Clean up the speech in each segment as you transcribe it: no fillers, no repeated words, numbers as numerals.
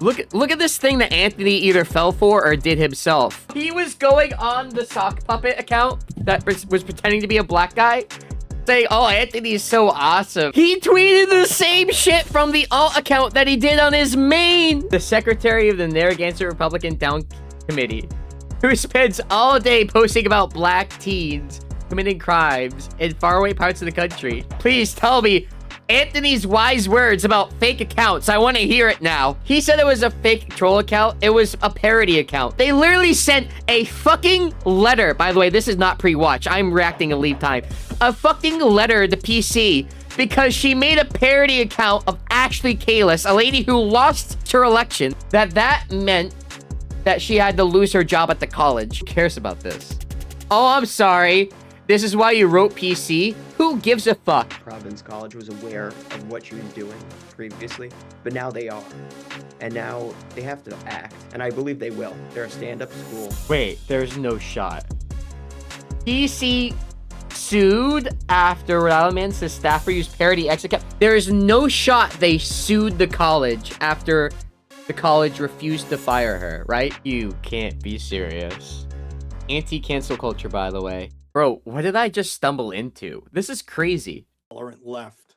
Look at this thing that Anthony either fell for or did himself. He was going on the sock puppet account that was pretending to be a black guy, saying, "Oh, Anthony's so awesome." He tweeted the same shit from the alt account that he did on his main. The secretary of the Narragansett Republican Town Committee, who spends all day posting about black teens committing crimes in faraway parts of the country. Please tell me Anthony's wise words about fake accounts. I want to hear it now. He said it was a fake troll account. It was a parody account. They literally sent a fucking letter. By the way, this is not pre-watch. I'm reacting in leave time. A fucking letter to PC because she made a parody account of Ashley Kalus, a lady who lost her election. That meant that she had to lose her job at the college. Who cares about this? Oh, I'm sorry. This is why you wrote PC? Who gives a fuck? Providence College was aware of what she was doing previously, but now they are. And now they have to act, and I believe they will. They're a stand-up school. Wait, there's no shot. PC sued after Rhode Island man says staffer used parody X account. There is no shot they sued the college after the college refused to fire her, right? You can't be serious. Anti-cancel culture, by the way. Bro, what did I just stumble into? This is crazy. Tolerant left.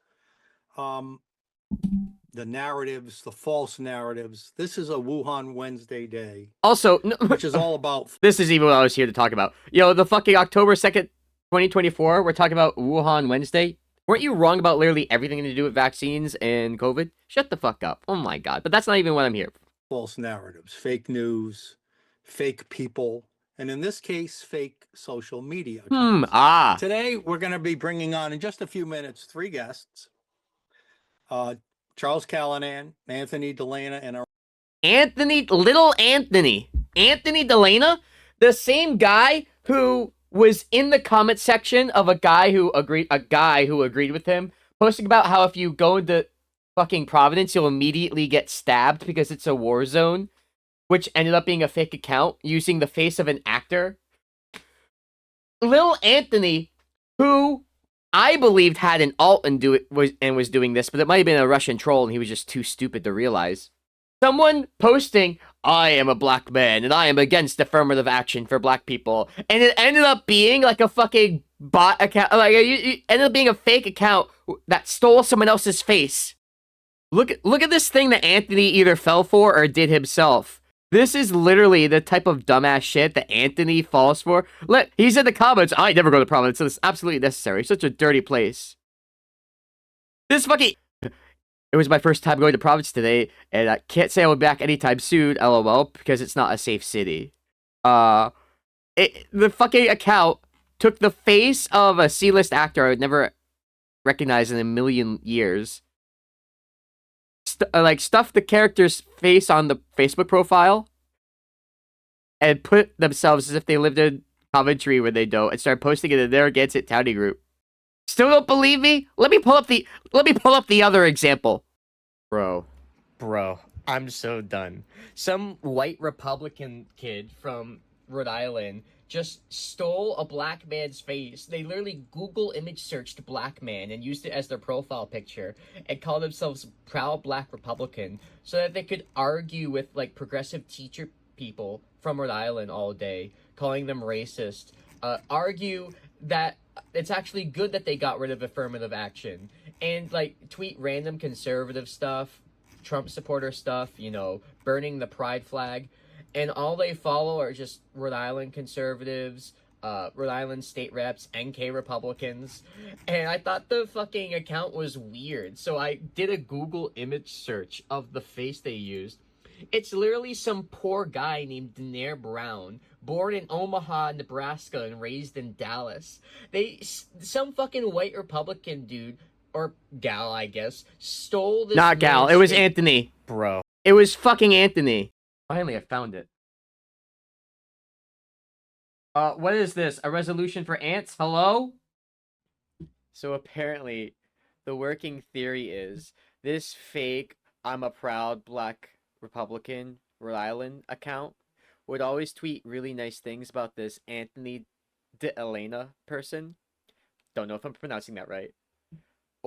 The narratives, the false narratives. This is a Wuhan Wednesday day. Also, no, which is all about... This is even what I was here to talk about. Yo, the fucking October 2nd, 2024, we're talking about Wuhan Wednesday. Weren't you wrong about literally everything to do with vaccines and COVID? Shut the fuck up. Oh my god. But that's not even what I'm here for. False narratives, fake news, fake people, and in this case, fake social media. Today, we're going to be bringing on, in just a few minutes, 3 guests. Charles Callanan, Anthony dellena, and Little Anthony dellena, the same guy who was in the comment section of a guy who agreed with him, posting about how if you go into fucking Providence, you'll immediately get stabbed because it's a war zone, which ended up being a fake account using the face of an actor. Little Anthony, who I believed had an alt and was doing this, but it might have been a Russian troll and he was just too stupid to realize. Someone posting, "I am a black man and I am against affirmative action for black people," and it ended up being like a fucking bot account, like it ended up being a fake account that stole someone else's face. Look at this thing that Anthony either fell for or did himself. This is literally the type of dumbass shit that Anthony falls for. He said in the comments, "I never go to Providence, so it's absolutely necessary. Such a dirty place." This fucking... It was my first time going to Providence today, and I can't say I'll be back anytime soon, lol, because it's not a safe city. The fucking account took the face of a C-list actor I would never recognize in a million years. Stuffed the character's face on the Facebook profile, and put themselves as if they lived in Coventry where they don't, and started posting it in their Narragansett Townie group. Still don't believe me? Let me pull up the other example. Bro, I'm so done. Some white Republican kid from Rhode Island just stole a black man's face. They literally Google image searched black man and used it as their profile picture and called themselves proud black Republican so that they could argue with like progressive teacher people from Rhode Island all day, calling them racist, argue that it's actually good that they got rid of affirmative action, and like tweet random conservative stuff, Trump supporter stuff, you know, burning the pride flag, and all they follow are just Rhode Island conservatives, Rhode Island state reps, NK Republicans, and I thought the fucking account was weird, so I did a Google image search of the face they used. It's literally some poor guy named Daenerre Brown, born in Omaha, Nebraska, and raised in Dallas. Some fucking white Republican dude, or gal, I guess, stole this. Not gal, it was Anthony. Bro. It was fucking Anthony. Finally, I found it. What is this? A resolution for ants? Hello? So apparently, the working theory is this fake, I'm a proud black Republican Rhode Island account would always tweet really nice things about this Anthony dellena person. Don't know if I'm pronouncing that right.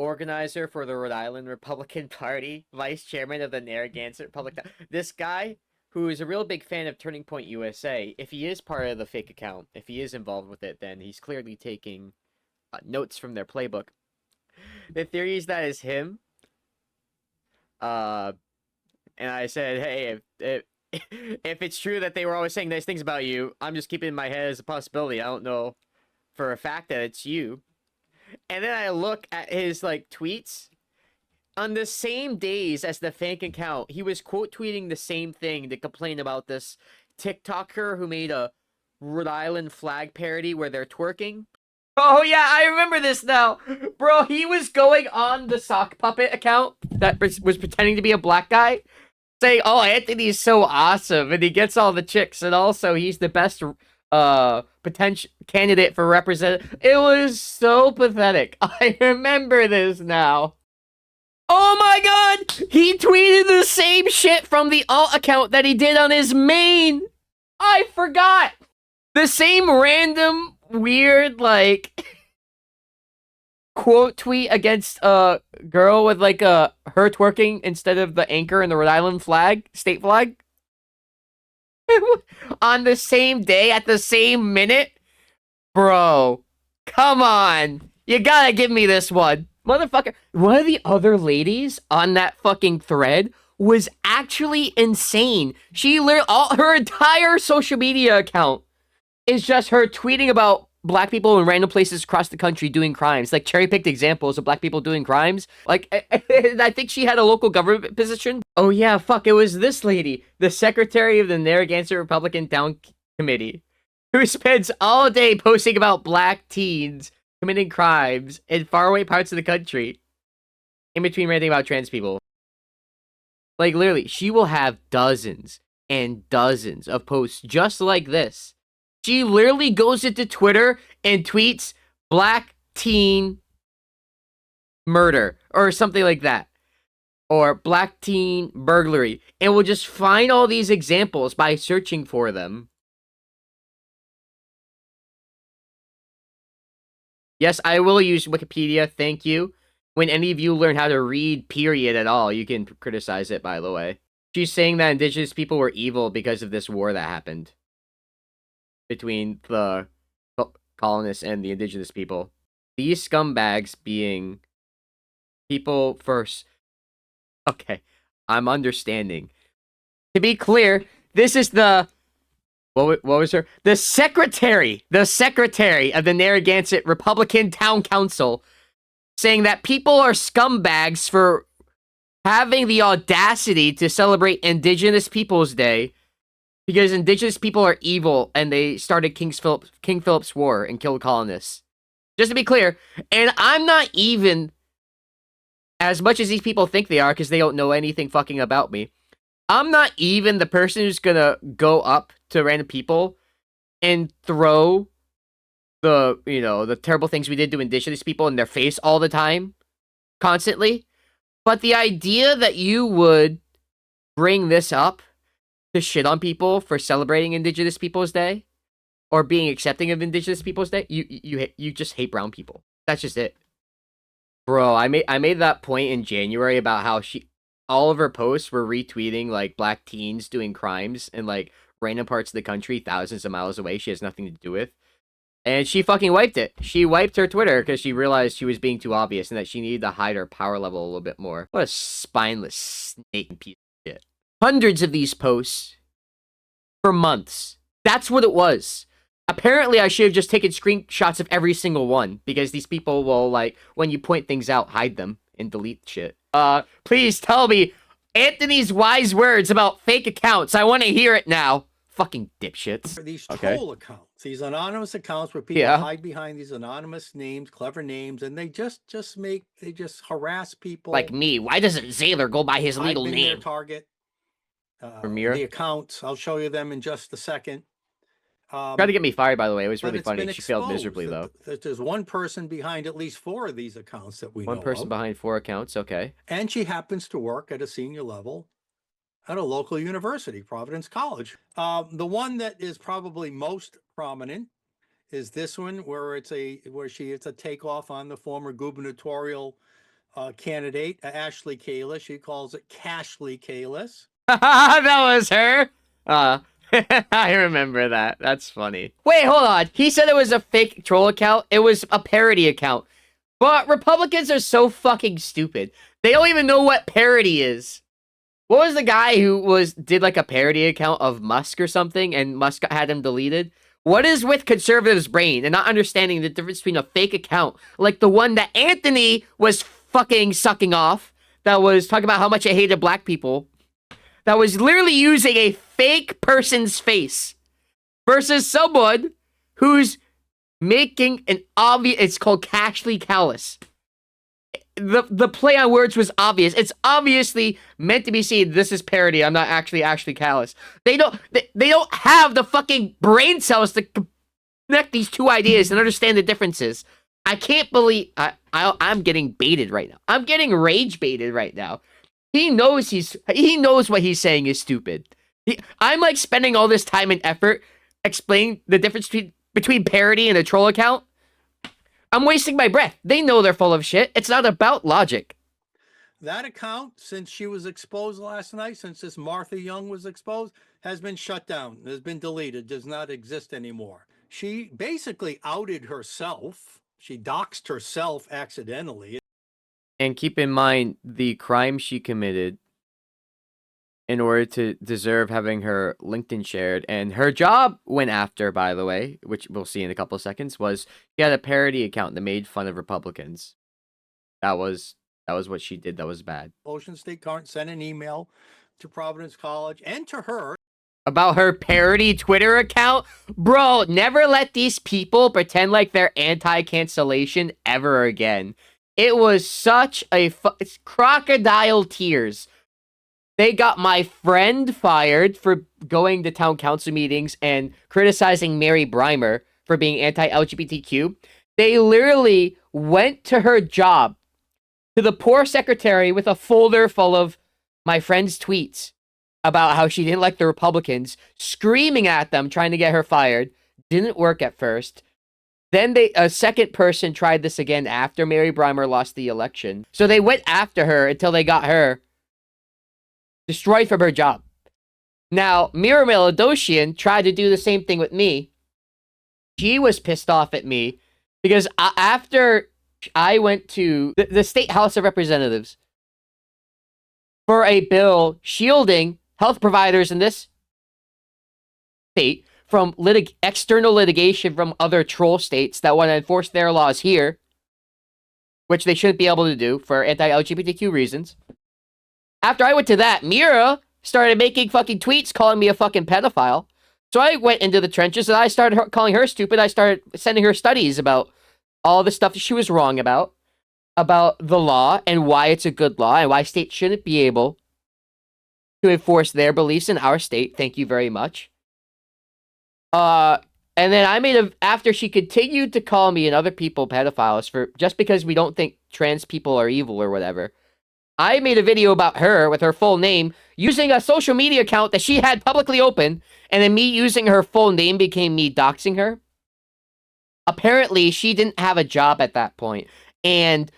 organizer for the Rhode Island Republican Party, vice chairman of the Narragansett Republican. This guy, who is a real big fan of Turning Point USA, if he is part of the fake account, if he is involved with it, then he's clearly taking notes from their playbook. The theory is that is him. And I said, hey, if it's true that they were always saying nice things about you, I'm just keeping it in my head as a possibility. I don't know for a fact that it's you. And then I look at his like tweets. On the same days as the fake account, he was quote tweeting the same thing to complain about this TikToker who made a Rhode Island flag parody where they're twerking. Oh yeah, I remember this now. Bro, he was going on the sock puppet account that was pretending to be a black guy, saying, oh, Anthony's so awesome, and he gets all the chicks, and also he's the best potential candidate for representative. It was so pathetic. I remember this now. Oh my god! He tweeted the same shit from the alt account that he did on his main! I forgot! The same random, weird, like, quote tweet against a girl with, like, her twerking instead of the anchor and the Rhode Island flag, state flag. On the same day, at the same minute? Bro, come on! You gotta give me this one. Motherfucker, one of the other ladies on that fucking thread was actually insane. She literally, her entire social media account is just her tweeting about black people in random places across the country doing crimes. Like, cherry-picked examples of black people doing crimes. Like, I think she had a local government position. Oh yeah, fuck, it was this lady, the secretary of the Narragansett Republican Town Committee, who spends all day posting about black teens committing crimes in faraway parts of the country, in between ranting about trans people. Like, literally, she will have dozens and dozens of posts just like this. She literally goes into Twitter and tweets black teen murder or something like that, or black teen burglary, and will just find all these examples by searching for them. Yes, I will use Wikipedia, thank you. When any of you learn how to read, period, at all, you can criticize it, by the way. She's saying that indigenous people were evil because of this war that happened between the colonists and the indigenous people. These scumbags being people first. Okay, I'm understanding. To be clear, this is the... What was her? The secretary of the Narragansett Republican Town Council, saying that people are scumbags for having the audacity to celebrate Indigenous Peoples Day because Indigenous people are evil and they started King Philip's War and killed colonists. Just to be clear, and I'm not even, as much as these people think they are because they don't know anything fucking about me, I'm not even the person who's gonna go up to random people and throw the terrible things we did to indigenous people in their face all the time, constantly. But the idea that you would bring this up to shit on people for celebrating Indigenous Peoples Day or being accepting of Indigenous Peoples Day, you just hate brown people. That's just it. Bro, I made that point in January about how all of her posts were retweeting like black teens doing crimes in like random parts of the country, thousands of miles away. She has nothing to do with. And she fucking wiped it. She wiped her Twitter because she realized she was being too obvious and that she needed to hide her power level a little bit more. What a spineless snake piece of shit. Hundreds of these posts for months. That's what it was. Apparently, I should have just taken screenshots of every single one because these people will, like, when you point things out, hide them and delete shit. Please tell me Anthony's wise words about fake accounts. I want to hear it now. Fucking dipshits. These troll accounts, these anonymous accounts where people hide behind these anonymous names, clever names, and they just harass people. Like me. Why doesn't Zaylor go by his legal name? Their target. The accounts, I'll show you them in just a second. Tried to get me fired, by the way. It was really funny. She failed miserably, though. There's one person behind at least 4 of these accounts that we know of. One person behind 4 accounts, okay. And she happens to work at a senior level at a local university, Providence College. The one that is probably most prominent is this one, where it's a takeoff on the former gubernatorial candidate, Ashley Kalus. She calls it cashley kalus. That was her. I remember that. That's funny. Wait, hold on. He said it was a fake troll account. It was a parody account. But Republicans are so fucking stupid. They don't even know what parody is. What was the guy who did like a parody account of Musk or something, and Musk had him deleted? What is with conservatives' brain and not understanding the difference between a fake account, like the one that Anthony was fucking sucking off, that was talking about how much it hated black people, that was literally using a fake person's face, versus someone who's making an obvious, it's called cashley kalus. The play on words was obvious. It's obviously meant to be seen. This is parody. I'm not actually Ashley Kalus. They don't have the fucking brain cells to connect these two ideas and understand the differences. I can't believe I'm getting baited right now. I'm getting rage baited right now. He knows what he's saying is stupid. I'm like spending all this time and effort explaining the difference between parody and a troll account. I'm wasting my breath. They know they're full of shit. It's not about logic. That account, since she was exposed last night, since this Martha Young was exposed, has been shut down. Has been deleted. Does not exist anymore. She basically outed herself. She doxed herself accidentally. And keep in mind the crime she committed in order to deserve having her LinkedIn shared. And her job went after, by the way, which we'll see in a couple of seconds, was she had a parody account that made fun of Republicans. That was what she did. That was bad. Ocean State Current sent an email to Providence College and to her about her parody Twitter account. Bro, never let these people pretend like they're anti-cancellation ever again. It was such a it's crocodile tears. They got my friend fired for going to town council meetings and criticizing Mary Brimer for being anti-LGBTQ. They literally went to her job, to the poor secretary, with a folder full of my friend's tweets about how she didn't like the Republicans, screaming at them, trying to get her fired. Didn't work at first. Then a second person tried this again after Mary Brimer lost the election. So they went after her until they got her destroyed from her job. Now, Mira Melodoshian tried to do the same thing with me. She was pissed off at me because after I went to the State House of Representatives for a bill shielding health providers in this state from external litigation from other troll states that want to enforce their laws here, which they shouldn't be able to do for anti-LGBTQ reasons. After I went to that, Mira started making fucking tweets calling me a fucking pedophile. So I went into the trenches and I started calling her stupid. I started sending her studies about all the stuff that she was wrong about the law and why it's a good law and why states shouldn't be able to enforce their beliefs in our state. Thank you very much. And then after she continued to call me and other people pedophiles just because we don't think trans people are evil or whatever, I made a video about her with her full name using a social media account that she had publicly open, and then me using her full name became me doxing her. Apparently, she didn't have a job at that point, and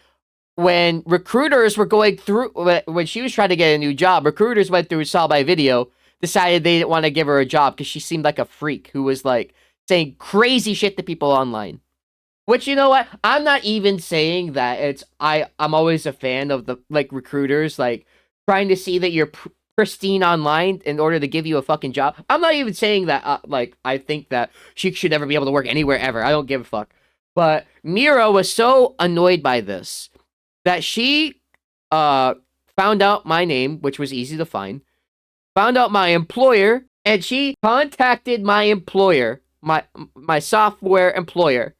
when recruiters were going through, when she was trying to get a new job, recruiters went through, saw my video, decided they didn't want to give her a job because she seemed like a freak who was like saying crazy shit to people online. Which, you know what? I'm not even saying that I'm always a fan of the recruiters trying to see that you're pristine online in order to give you a fucking job. I'm not even saying that I think that she should never be able to work anywhere ever. I don't give a fuck. But Mira was so annoyed by this that she found out my name, which was easy to find, found out my employer, and she contacted my employer, my software employer,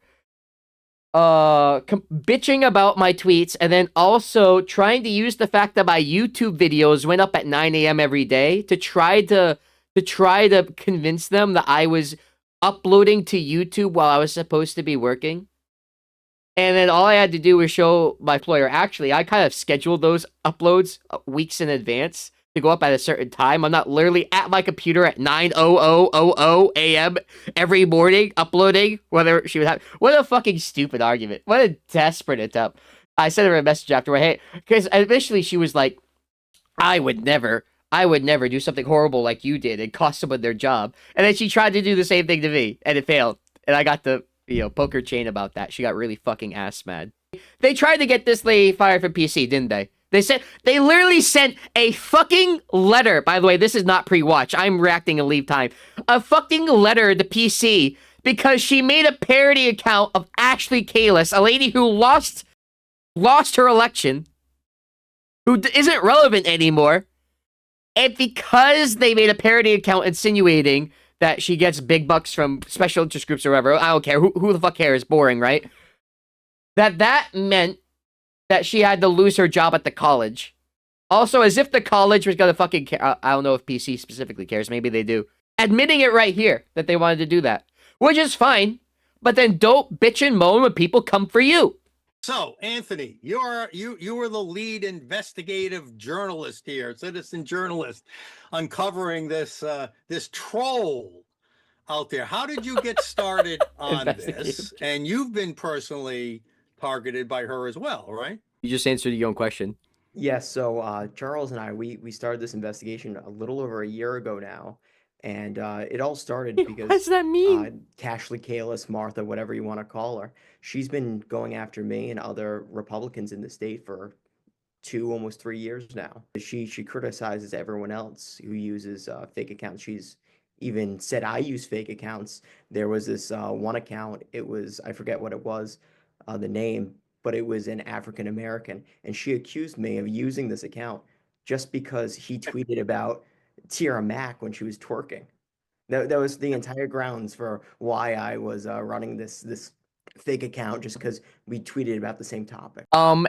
bitching about my tweets, and then also trying to use the fact that my YouTube videos went up at 9 a.m. every day to try to convince them that I was uploading to YouTube while I was supposed to be working. And then all I had to do was show my employer, actually, I kind of scheduled those uploads weeks in advance to go up at a certain time. I'm not literally at my computer at 9:00 a.m. every morning uploading whether she would have. What a fucking stupid argument. What a desperate attempt. I sent her a message afterward. Hey, because initially she was like, I would never do something horrible like you did and cost someone their job. And then she tried to do the same thing to me, and it failed. And I got the, poke her chain about that. She got really fucking ass mad. They tried to get this lady fired from PC, didn't they? They literally sent a fucking letter. By the way, this is not pre-watch. I'm reacting in leave time. A fucking letter to PC because she made a parody account of Ashley Kalus, a lady who lost her election, who isn't relevant anymore. And because they made a parody account insinuating that she gets big bucks from special interest groups or whatever, I don't care. Who the fuck cares? Boring, right? That meant that she had to lose her job at the college. Also, as if the college was gonna fucking care. I don't know if PC specifically cares. Maybe they do. Admitting it right here that they wanted to do that. Which is fine. But then don't bitch and moan when people come for you. So, Anthony, you were the lead investigative journalist here, citizen journalist, uncovering this this troll out there. How did you get started on this? And you've been personally targeted by her as well, right? You just answered your own question. Yes, so Charles and I, we started this investigation a little over a year ago now, and it all started What because does that mean? Cashley, Kalus, Martha, whatever you want to call her, she's been going after me and other Republicans in the state for almost 3 years now. She criticizes everyone else who uses fake accounts. She's even said I use fake accounts. There was this one account. It was, I forget what it was, the name, but it was an African American, and she accused me of using this account just because he tweeted about Tierra Mack when she was twerking. That was the entire grounds for why I was running this fake account, just because we tweeted about the same topic.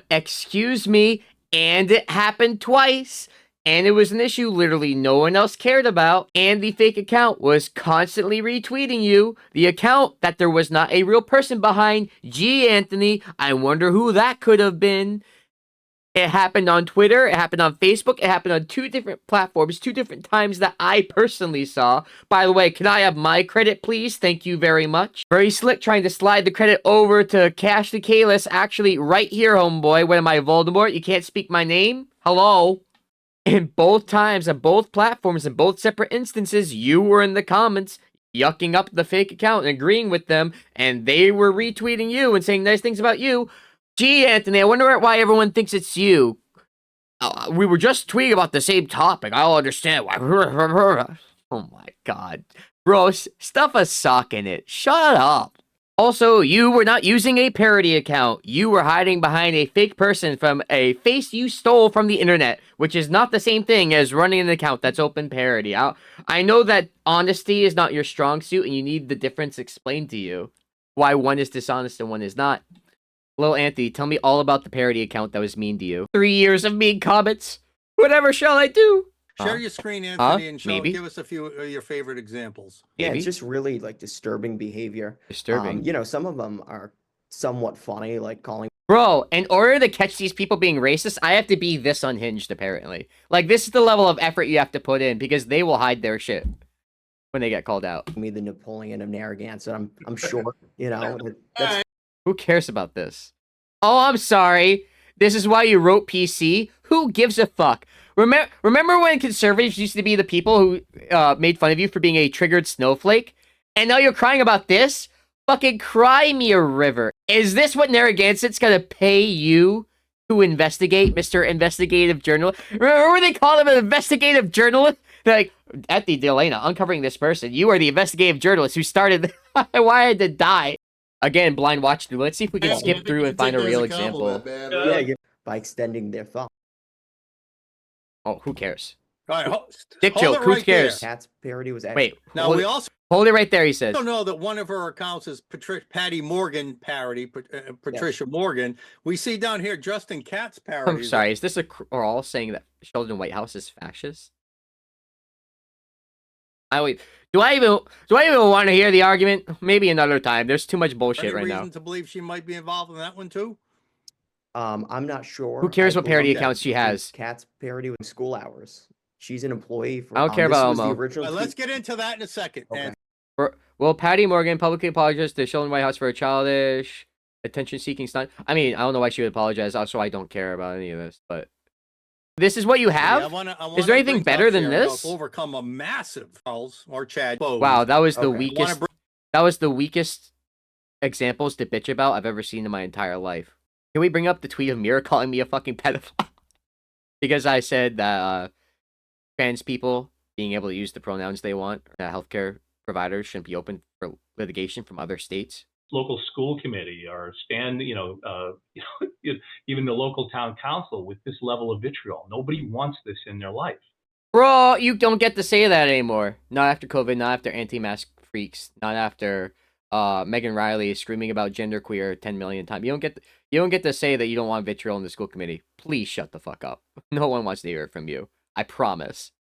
Excuse me, and it happened twice. And it was an issue literally no one else cared about. And the fake account was constantly retweeting you. The account that there was not a real person behind. Gee, Anthony, I wonder who that could have been. It happened on Twitter. It happened on Facebook. It happened on 2 different platforms, 2 different times that I personally saw. By the way, can I have my credit, please? Thank you very much. Very slick trying to slide the credit over to Cashley Kalus. Actually, right here, homeboy. What am I, Voldemort? You can't speak my name? Hello? In both times, on both platforms, in both separate instances, you were in the comments yucking up the fake account and agreeing with them, and they were retweeting you and saying nice things about you. Gee, Anthony, I wonder why everyone thinks it's you. We were just tweeting about the same topic. I don't understand why. Oh my god. Bro, stuff a sock in it. Shut up. Also, you were not using a parody account. You were hiding behind a fake person from a face you stole from the internet, which is not the same thing as running an account that's open parody. I know that honesty is not your strong suit, and you need the difference explained to you. Why one is dishonest and one is not. Hello, Anthony. Tell me all about the parody account that was mean to you. 3 years of mean comments. Whatever shall I do? Share your screen, Anthony, and Maybe. give us a few of your favorite examples. Yeah, Maybe. it's just really like disturbing behavior. Disturbing. Some of them are somewhat funny, like calling. Bro, in order to catch these people being racist, I have to be this unhinged, apparently. Like, this is the level of effort you have to put in, because they will hide their shit when they get called out. Me the Napoleon of Narragansett. I'm sure, that's Who cares about this? Oh, I'm sorry. This is why you wrote PC? Who gives a fuck? Remember when conservatives used to be the people who made fun of you for being a triggered snowflake? And now you're crying about this? Fucking cry me a river. Is this what Narragansett's gonna pay you to investigate, Mr. Investigative Journalist? Remember when they called him an investigative journalist? They're like, at the dellena, uncovering this person. You are the investigative journalist who started why I had to die. Again, blind watch through. Let's see if we can skip through and find a real example. by extending their thumb. Oh, who cares? All right, Dick hold joke, it who right cares? Cat's parody was actually. Wait, now hold, we also hold it right there, he says. don't know that one of her accounts is Patty Morgan parody, Patricia Morgan. We see down here Justin Katz parody. I'm sorry, is this we're all saying that Sheldon Whitehouse is fascist? Do I even want to hear the argument? Maybe another time. There's too much bullshit right now. Reason to believe she might be involved in that one too? I'm not sure. Who cares I what parody believe accounts she has? Cat's parody with school hours. She's an employee for. I don't care about this was the Elmo. original Let's tweet. get into that in a second. Okay. And Well, Patty Morgan publicly apologized to Sheldon Whitehouse for a childish attention-seeking stunt. I mean, I don't know why she would apologize. Also, I don't care about any of this, but this is what you have? I wanna Is there anything bring better up than here, this? overcome a massive Charles or Chad. Wow, that was the Okay. weakest. That was the weakest examples to bitch about I've ever seen in my entire life. Can we bring up the tweet of Mira calling me a fucking pedophile? Because I said that trans people being able to use the pronouns they want, that healthcare providers shouldn't be open for litigation from other states. Local school committee or even the local town council with this level of vitriol. Nobody wants this in their life. Bro, you don't get to say that anymore. Not after COVID, not after anti-mask freaks, not after Megan Riley is screaming about genderqueer 10 million times. You don't get to say that you don't want vitriol in the school committee. Please shut the fuck up. No one wants to hear it from you. I promise.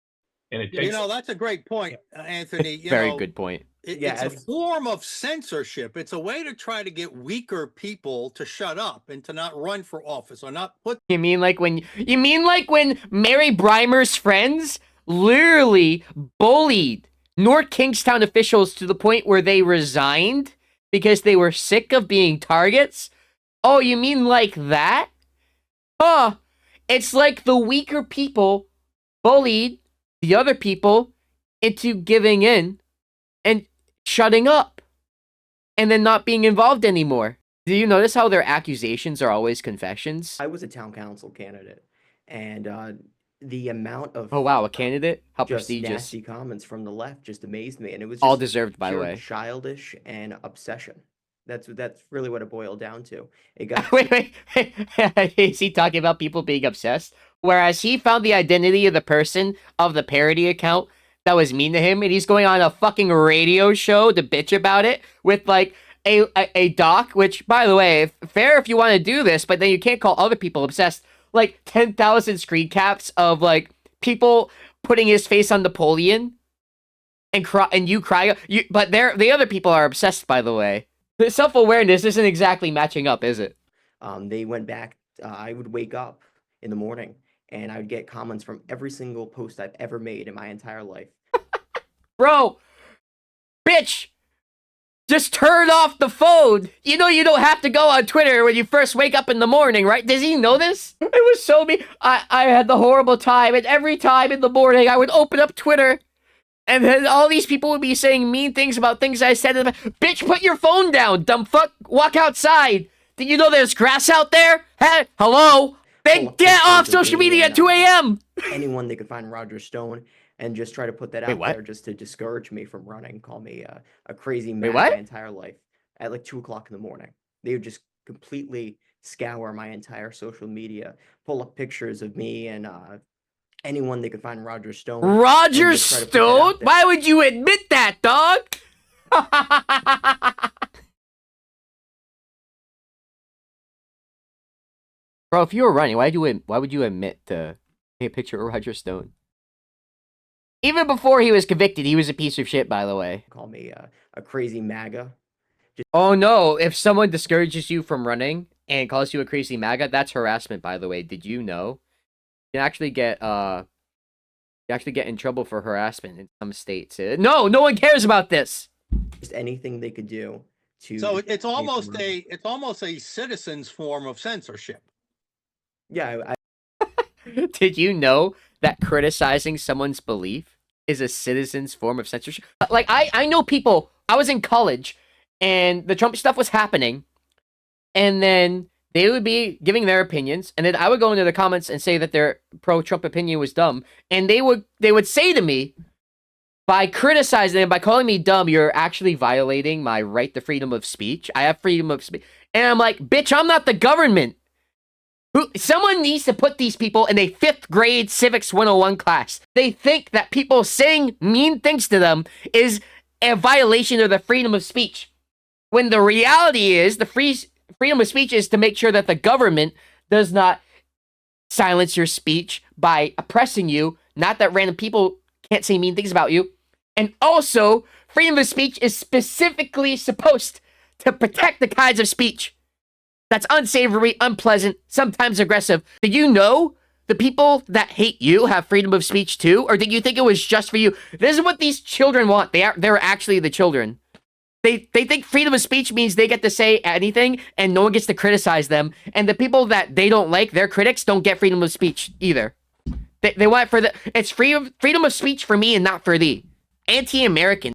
And it takes, that's a great point, Anthony. Very good point. It's a form of censorship. It's a way to try to get weaker people to shut up and to not run for office or not put. You mean like when Mary Brimer's friends literally bullied North Kingstown officials to the point where they resigned because they were sick of being targets? Oh, you mean like that? Huh. It's like the weaker people bullied the other people into giving in and shutting up and then not being involved anymore. Do you notice how their accusations are always confessions? I was a town council candidate, and the amount of Oh wow, a candidate? How just prestigious. nasty comments from the left just amazed me, and it was All just deserved, by the pure way. childish and obsession. That's really what it boiled down to. It got Wait. Is he talking about people being obsessed? Whereas he found the identity of the person of the parody account that was mean to him, and he's going on a fucking radio show to bitch about it with like a doc, which, by the way, fair if you want to do this, but then you can't call other people obsessed. Like 10,000 screen caps of like people putting his face on Napoleon and you cry. But the other people are obsessed, by the way. The self-awareness isn't exactly matching up, is it? they went back. I would wake up in the morning and I would get comments from every single post I've ever made in my entire life. Bro, bitch, just turn off the phone. You know you don't have to go on Twitter when you first wake up in the morning, right? Does he know this? It was so mean. I had the horrible time, and every time in the morning I would open up Twitter, and then all these people would be saying mean things about things I said. Bitch, put your phone down, dumb fuck. Walk outside. Did you know there's grass out there? Hey, hello? Then get off social media at 2 a.m. Anyone they could find Roger Stone and just try to put that out there just to discourage me from running, call me a crazy man my entire life at like 2 o'clock in the morning. They would just completely scour my entire social media, pull up pictures of me and anyone they could find Roger Stone. Roger Stone? Why would you admit that, dog? Bro, if you were running, why would you admit to take a picture of Roger Stone? Even before he was convicted, he was a piece of shit, by the way. Call me a crazy MAGA. Oh no, if someone discourages you from running and calls you a crazy MAGA, that's harassment, by the way. Did you know? You actually get in trouble for harassment in some states. No one cares about this. Just anything they could do to. So it's almost a citizen's form of censorship. Yeah. Did you know that criticizing someone's belief is a citizen's form of censorship? Like, I know people, I was in college, and the Trump stuff was happening, and then they would be giving their opinions, and then I would go into the comments and say that their pro-Trump opinion was dumb, and they would say to me, by criticizing them, by calling me dumb, you're actually violating my right to freedom of speech. I have freedom of speech. And I'm like, bitch, I'm not the government. Someone needs to put these people in a 5th grade Civics 101 class. They think that people saying mean things to them is a violation of the freedom of speech. When the reality is, the freedom of speech is to make sure that the government does not silence your speech by oppressing you, not that random people can't say mean things about you. And also, freedom of speech is specifically supposed to protect the kinds of speech that's unsavory, unpleasant, sometimes aggressive. Did you know the people that hate you have freedom of speech too? Or did you think it was just for you? This is what these children want. They're actually the children. They think freedom of speech means they get to say anything and no one gets to criticize them. And the people that they don't like, their critics, don't get freedom of speech either. They want it's freedom of speech for me and not for thee. Anti-American.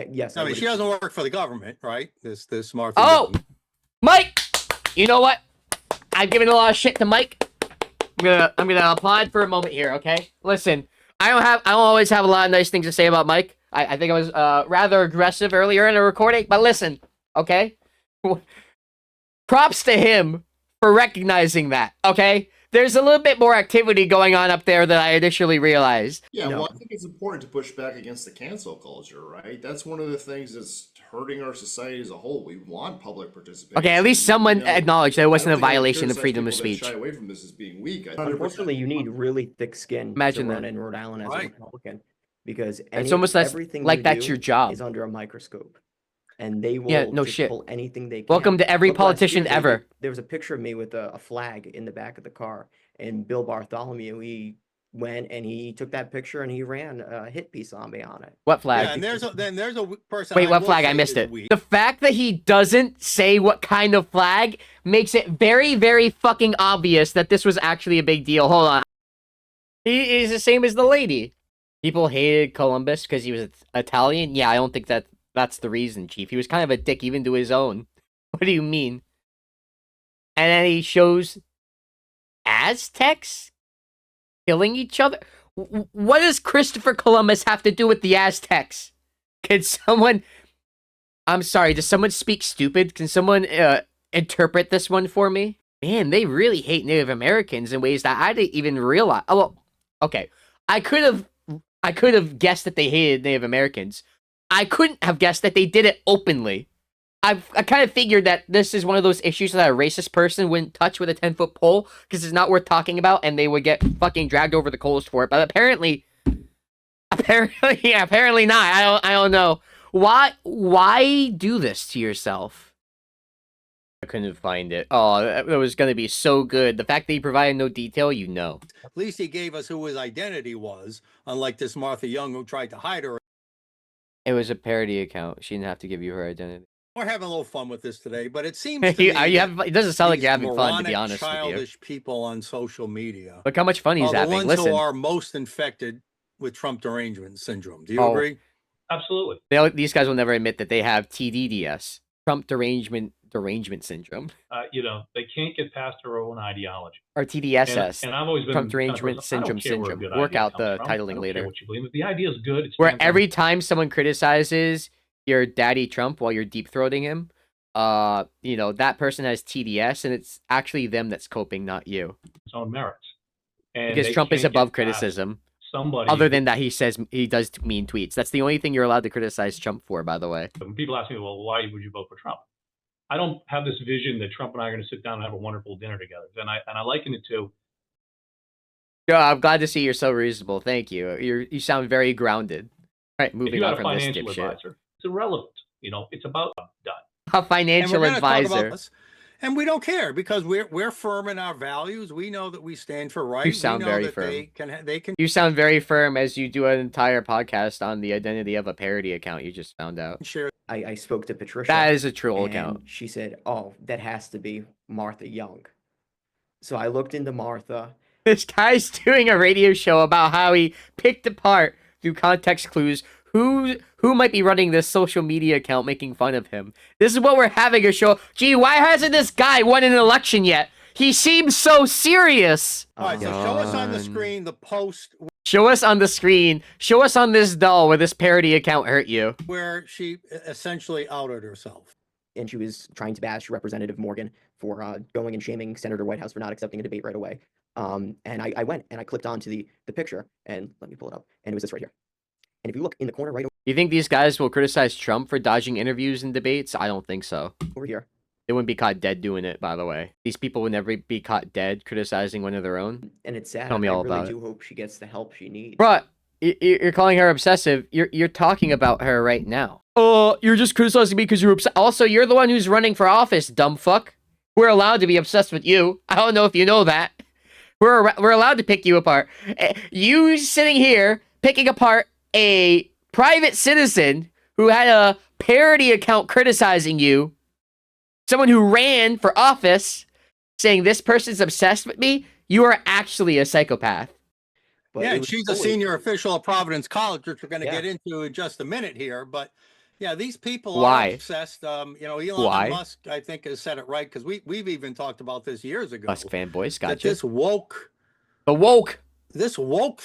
Yes. I mean, she doesn't work for the government, right? This Martha. Oh, Young. Mike. You know what? I've given a lot of shit to Mike. I'm gonna applaud for a moment here, okay? Listen, I don't always have a lot of nice things to say about Mike. I think I was rather aggressive earlier in the recording, but listen, okay? Props to him for recognizing that, okay? There's a little bit more activity going on up there than I initially realized. Yeah, well, I think it's important to push back against the cancel culture, right? That's one of the things that's hurting our society as a whole. We want public participation. Okay, at least someone acknowledged that it wasn't a violation of freedom of speech. speech. Shy away from this as being weak. Unfortunately, you need really thick skin Imagine to run that. in Rhode Island as Right. a Republican, because It's almost everything like you that's do your job. is under a microscope, and they will Yeah, no just shit. pull anything they can. Welcome to every Look, last politician year, ever. There was a picture of me with a flag in the back of the car, and Bill Bartholomew, he went and he took that picture and he ran a hit piece on me on it. What flag? Yeah, and there's a person. Wait, I what will flag? I say missed is it. weak. The fact that he doesn't say what kind of flag makes it very, very fucking obvious that this was actually a big deal. Hold on. He is the same as the lady. People hated Columbus because he was Italian. Yeah, I don't think that's the reason, Chief. He was kind of a dick even to his own. What do you mean? And then he shows Aztecs killing each other. What does Christopher Columbus have to do with the Aztecs? Can someone... I'm sorry, does someone speak stupid? Can someone interpret this one for me? Man, they really hate Native Americans in ways that I didn't even realize. Oh, well, okay. I could have guessed that they hated Native Americans. I couldn't have guessed that they did it openly. I kind of figured that this is one of those issues that a racist person wouldn't touch with a 10-foot pole because it's not worth talking about and they would get fucking dragged over the coals for it. But apparently not. I don't know. Why do this to yourself? I couldn't find it. Oh, that was going to be so good. The fact that he provided no detail, you know. At least he gave us who his identity was, unlike this Martha Young who tried to hide her. It was a parody account. She didn't have to give you her identity. We're having a little fun with this today, but it seems to me it doesn't sound like these you're having fun, to be moronic, honest with you. childish people on social media Look how much fun he's are the having. ones Listen. who are most infected with Trump derangement syndrome. Do you Oh. agree? Absolutely. These guys will never admit that they have TDDS, Trump derangement syndrome, They can't get past their own ideology. or TDSS, And I've always been Trump kind of derangement person, I don't care where a syndrome. good Work idea out comes the from. titling I don't later. care what you believe. If the idea is good, it's Where stands on- every time someone criticizes your daddy Trump while you're deep throating him, that person has TDS, and it's actually them that's coping, not you. its own merits. And Because they Trump is can't get above past criticism. Somebody, Other than that, he does mean tweets. That's the only thing you're allowed to criticize Trump for, by the way. when people ask me, well, why would you vote for Trump? I don't have this vision that Trump and I are going to sit down and have a wonderful dinner together. And I liken it to, Yeah, I'm glad to see you're so reasonable. Thank you. You sound very grounded. All right, if moving you on had a from this financial dipshit. advisor, it's irrelevant. It's about done. A And financial we're gonna talk about advisor. this, and we don't care because we're firm in our values. We know that we stand for right. You sound we know very that firm. They can You sound very firm as you do an entire podcast on the identity of a parody account you just found out. share. I spoke to Patricia. That is a troll and account. she said, "Oh, that has to be Martha Young." So I looked into Martha. This guy's doing a radio show about how he picked apart through context clues who might be running this social media account making fun of him. This is what we're having a show. Gee, why hasn't this guy won an election yet? He seems so serious. All right, so show us on the screen the post Show us on the screen. Show us on this doll where this parody account hurt you. where she essentially outed herself. And she was trying to bash Representative Morgan for going and shaming Senator Whitehouse for not accepting a debate right away. And I went and I clicked onto the picture, and let me pull it up, and it was this right here. And if you look in the corner right You think these guys will criticize Trump for dodging interviews and debates? I don't think so. over here, They wouldn't be caught dead doing it, by the way. These people would never be caught dead criticizing one of their own. and it's sad. Tell me I all really about it. do hope she gets the help she needs. Bruh, you're calling her obsessive. You're talking about her right now. Oh, you're just criticizing me because you're upset. Also, you're the one who's running for office, dumb fuck. We're allowed to be obsessed with you. I don't know if you know that. We're allowed to pick you apart. You sitting here picking apart a private citizen who had a parody account criticizing you, someone who ran for office saying this person's obsessed with me, you are actually a psychopath. But Yeah, it and was she's a fully- senior official at Providence College, which we're going to Yeah. get into in just a minute here. But yeah, these people Why? are obsessed. You know, Elon Why? Musk, I think, has said it right, because we've even talked about this years ago. Musk fanboys, That gotcha. this woke The woke. thing Woke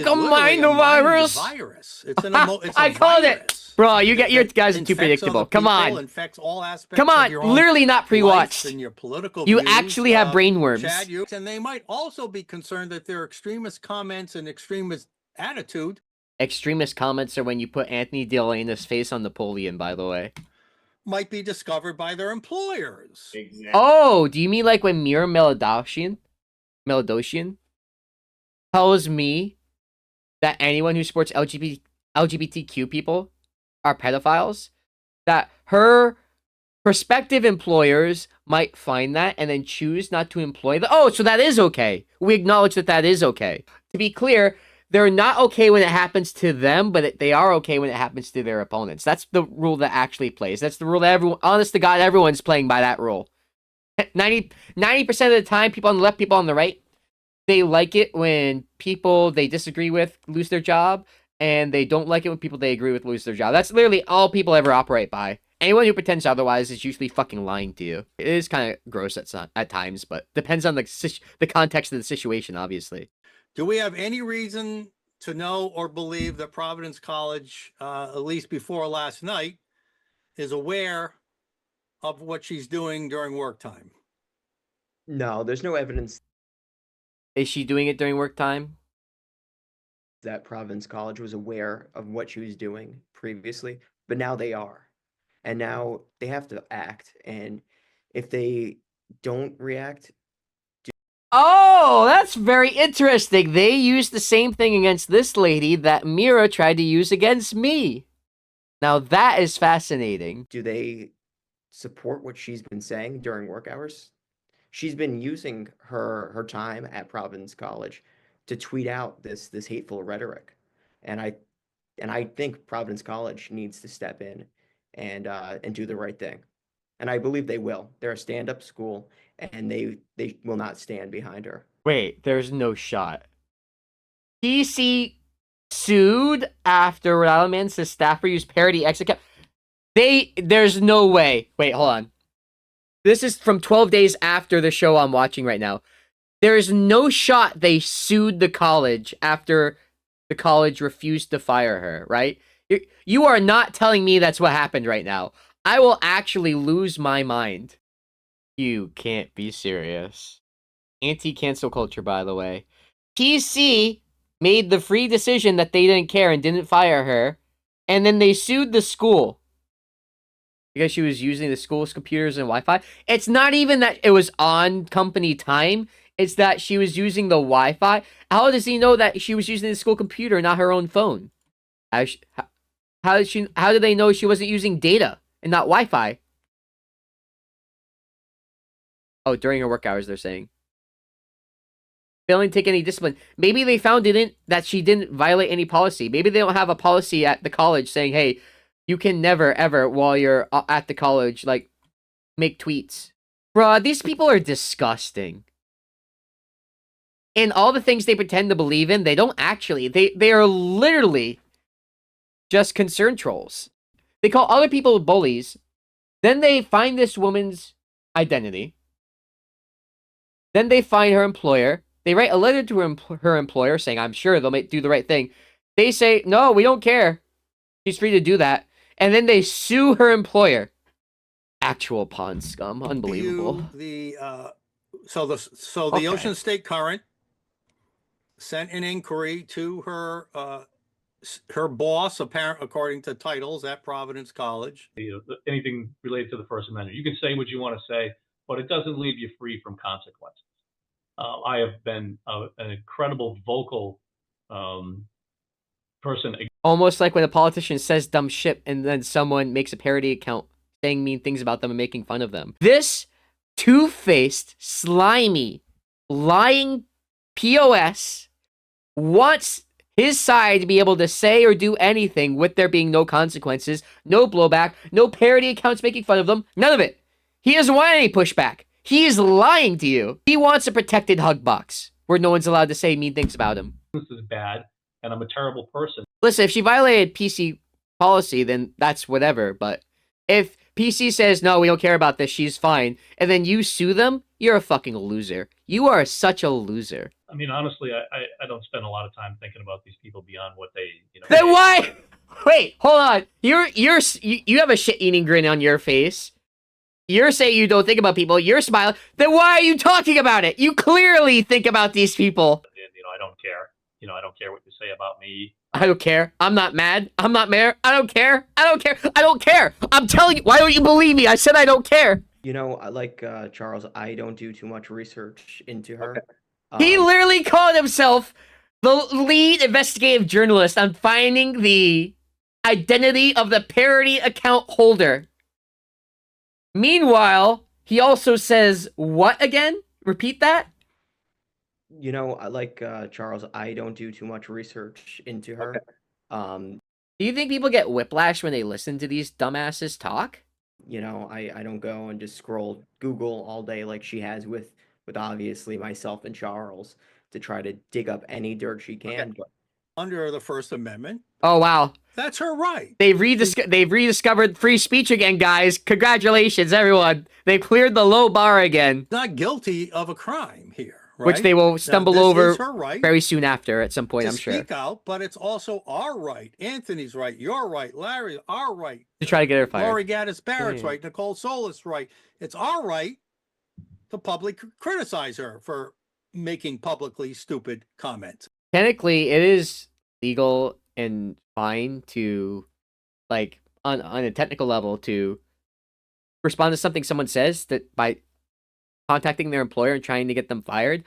is a literally mind a mind virus. virus. It's an it's a I called it. virus. Bro, you that- your that guys are too infects predictable. other Come people, on. infects all aspects Come of on. your own Literally not life pre-watched. and your political You views. actually have brainworms. Chad, and they might also be concerned that their extremist comments and extremist attitude Extremist comments are when you put Anthony Delana's face on Napoleon, by the way. might be discovered by their employers. Exactly. Oh, do you mean like when Mira Meladoshian tells me that anyone who supports LGBTQ people are pedophiles? That her prospective employers might find that and then choose not to employ them. Oh, so that is okay. We acknowledge that that is okay. To be clear, they're not okay when it happens to them, but they are okay when it happens to their opponents. That's the rule that actually plays. That's the rule that everyone, honest to God, everyone's playing by that rule. 90% of the time, people on the left, people on the right, they like it when people they disagree with lose their job, and they don't like it when people they agree with lose their job. That's literally all people ever operate by. Anyone who pretends otherwise is usually fucking lying to you. It is kind of gross at times, but depends on the context of the situation, obviously. Do we have any reason to know or believe that Providence College, at least before last night, is aware of what she's doing during work time? No, there's no evidence Is she doing it during work time? that Providence College was aware of what she was doing previously, but now they are. And now they have to act. And if they don't react, Oh, that's very interesting. They used the same thing against this lady that Mira tried to use against me. Now that is fascinating. do they support what she's been saying during work hours? She's been using her time at Providence College to tweet out this hateful rhetoric. And I think Providence College needs to step in and do the right thing. And I believe they will. They're a stand-up school, and they will not stand behind her. Wait, there's no shot. PC sued after Rhode Island man says staffer used parody X account. There's no way. Wait, hold on. This is from 12 days after the show I'm watching right now. There's no shot they sued the college after the college refused to fire her, right? You are not telling me that's what happened right now. I will actually lose my mind. You can't be serious. Anti-cancel culture, by the way. PC made the free decision that they didn't care and didn't fire her, and then they sued the school because she was using the school's computers and Wi-Fi. It's not even that it was on company time. It's that she was using the Wi-Fi. How does he know that she was using the school computer, not her own phone? How did they know she wasn't using data and not Wi-Fi? Oh, during her work hours, they're saying. Failing to take any discipline. Maybe they found that she didn't violate any policy. Maybe they don't have a policy at the college saying, hey, you can never, ever, while you're at the college, like, make tweets. Bruh, these people are disgusting. And all the things they pretend to believe in, they don't actually. They are literally just concern trolls. They call other people bullies. Then they find this woman's identity. Then they find her employer. They write a letter to her employer saying, I'm sure they'll do the right thing. They say, no, we don't care. She's free to do that. And then they sue her employer. Actual pawn scum. Unbelievable. So the Ocean State Current sent an inquiry to her boss, according to titles at Providence College. Anything related to the First Amendment. You can say what you want to say, but it doesn't leave you free from consequences. I have been an incredible vocal person. Almost like when a politician says dumb shit and then someone makes a parody account saying mean things about them and making fun of them. This two-faced, slimy, lying POS wants his side to be able to say or do anything with there being no consequences, no blowback, no parody accounts making fun of them, none of it. He doesn't want any pushback. He is lying to you. He wants a protected hug box where no one's allowed to say mean things about him. This is bad, and I'm a terrible person. Listen, if she violated PC policy, then that's whatever. But if PC says, no, we don't care about this, she's fine, and then you sue them, you're a fucking loser. You are such a loser. I mean, honestly, I don't spend a lot of time thinking about these people beyond what they, Then why? Wait, hold on. You have a shit-eating grin on your face. You're saying you don't think about people. You're smiling. Then why are you talking about it? You clearly think about these people. And, I don't care. I don't care what you say about me. I don't care. I'm not mad. I'm not mayor. I don't care. I don't care. I don't care. I'm telling you. Why don't you believe me? I said I don't care. I like Charles. I don't do too much research into her. He literally called himself the lead investigative journalist on finding the identity of the parody account holder. Meanwhile, he also says, what again? Repeat that? I like Charles. I don't do too much research into her. Do you think people get whiplash when they listen to these dumbasses talk? I don't go and just scroll Google all day like she has with obviously myself and Charles to try to dig up any dirt she can. But Under the First Amendment, Oh, wow. that's her right. They've rediscovered free speech again, guys. Congratulations, everyone. They've cleared the low bar again. Not guilty of a crime here, right? Which they will stumble Now, this over is her right very soon after at some point, to I'm sure. speak out, but it's also our right. Anthony's right. Your right. Larry, our right. To try to get her fired. Lori Gaddis Barrett's Yeah. right. Nicole Solis' right. It's our right to publicly criticize her for making publicly stupid comments. Technically, it is legal and fine to, like, on a technical level, to respond to something someone says that by contacting their employer and trying to get them fired.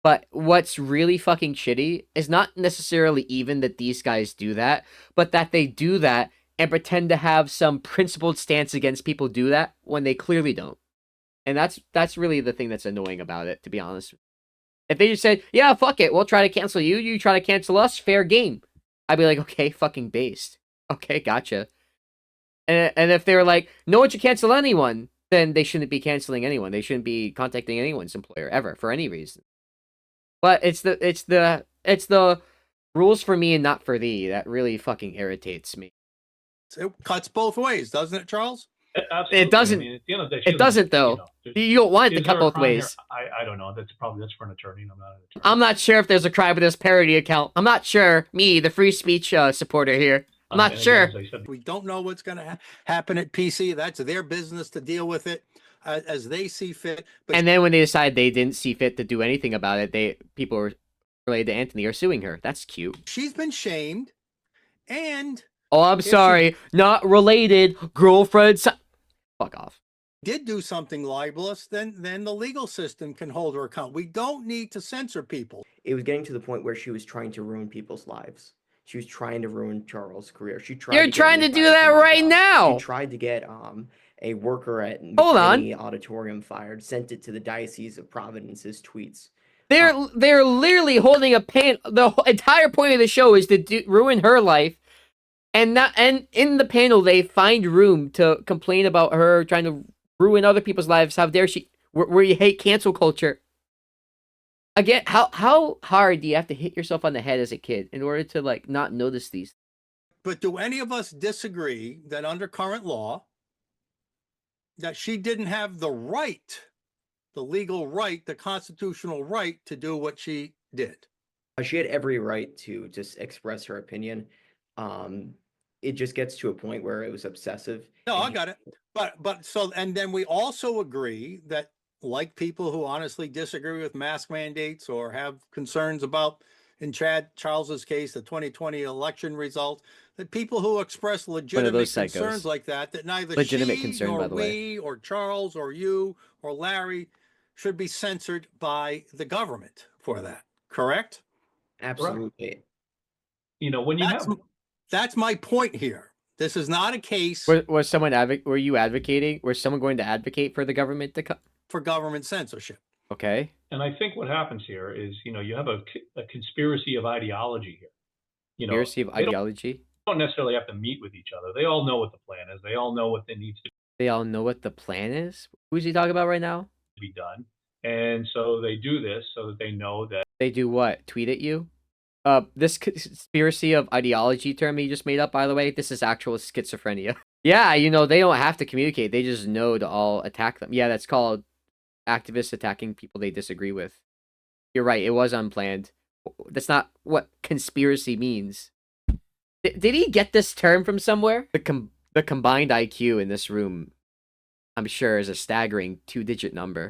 But what's really fucking shitty is not necessarily even that these guys do that, but that they do that and pretend to have some principled stance against people do that when they clearly don't. And that's really the thing that's annoying about it, to be honest. If they just said, yeah, fuck it, we'll try to cancel you, you try to cancel us, fair game. I'd be like, okay, fucking based. Okay, gotcha. And if they were like, no one should cancel anyone, then they shouldn't be canceling anyone. They shouldn't be contacting anyone's employer ever for any reason. But it's the rules for me and not for thee that really fucking irritates me. It cuts both ways, doesn't it, Charles? Absolutely. It doesn't. I mean, at the end of the day, It doesn't, though. You don't want it to is cut there a both crime here? ways. I don't know. That's for an attorney. And I'm not an attorney. I'm not sure if there's a crime with this parody account. I'm not sure. Me, the free speech supporter here. I'm not And sure. again, as I said, We don't know what's going to happen at PC. That's their business to deal with it as they see fit. But And then when they decide they didn't see fit to do anything about it, people were related to Anthony are suing her. That's cute. she's been shamed, and Oh, I'm she- sorry. Not related. Girlfriend. Fuck off. did do something libelous, then the legal system can hold her account. We don't need to censor people. it was getting to the point where she was trying to ruin people's lives. She was trying to ruin Charles' career. She tried. You're to get trying him to do fired that from his right job. now. She tried to get a worker at Hold on. McKinney Auditorium fired. Sent it to the Diocese of Providence's tweets. They're literally holding a pain. The entire point of the show is to ruin her life, and in the panel they find room to complain about her trying to ruin other people's lives. How dare she? Where you hate cancel culture. Again, how hard do you have to hit yourself on the head as a kid in order to like not notice these? But do any of us disagree that under current law, that she didn't have the right, the legal right, the constitutional right to do what she did? She had every right to just express her opinion. It just gets to a point where it was obsessive. No, and I got it. But so, and then we also agree that, like people who honestly disagree with mask mandates or have concerns about, in Charles's case, the 2020 election result, that people who express legitimate those concerns psychos. like that neither Legitimate she concern, nor by the way. we or Charles or you or Larry should be censored by the government for that. Correct? absolutely. when you have That's my point here. This is not a case Was someone were you advocating? Was someone going to advocate for the government to cut? for government censorship. Okay. And I think what happens here is, you have a conspiracy of ideology here. you know, Conspiracy of they ideology. don't necessarily have to meet with each other. They all know what the plan is. They all know what needs to They all know what the plan is. Who's he talking about right now? be done. And so they do this so that they know that They do what? Tweet at you? This conspiracy of ideology term he just made up, by the way, this is actual schizophrenia. Yeah, you know, they don't have to communicate. They just know to all attack them. Yeah, that's called activists attacking people they disagree with. You're right, it was unplanned. That's not what conspiracy means. Did he get this term from somewhere? The combined IQ in this room, I'm sure, is a staggering 2-digit number.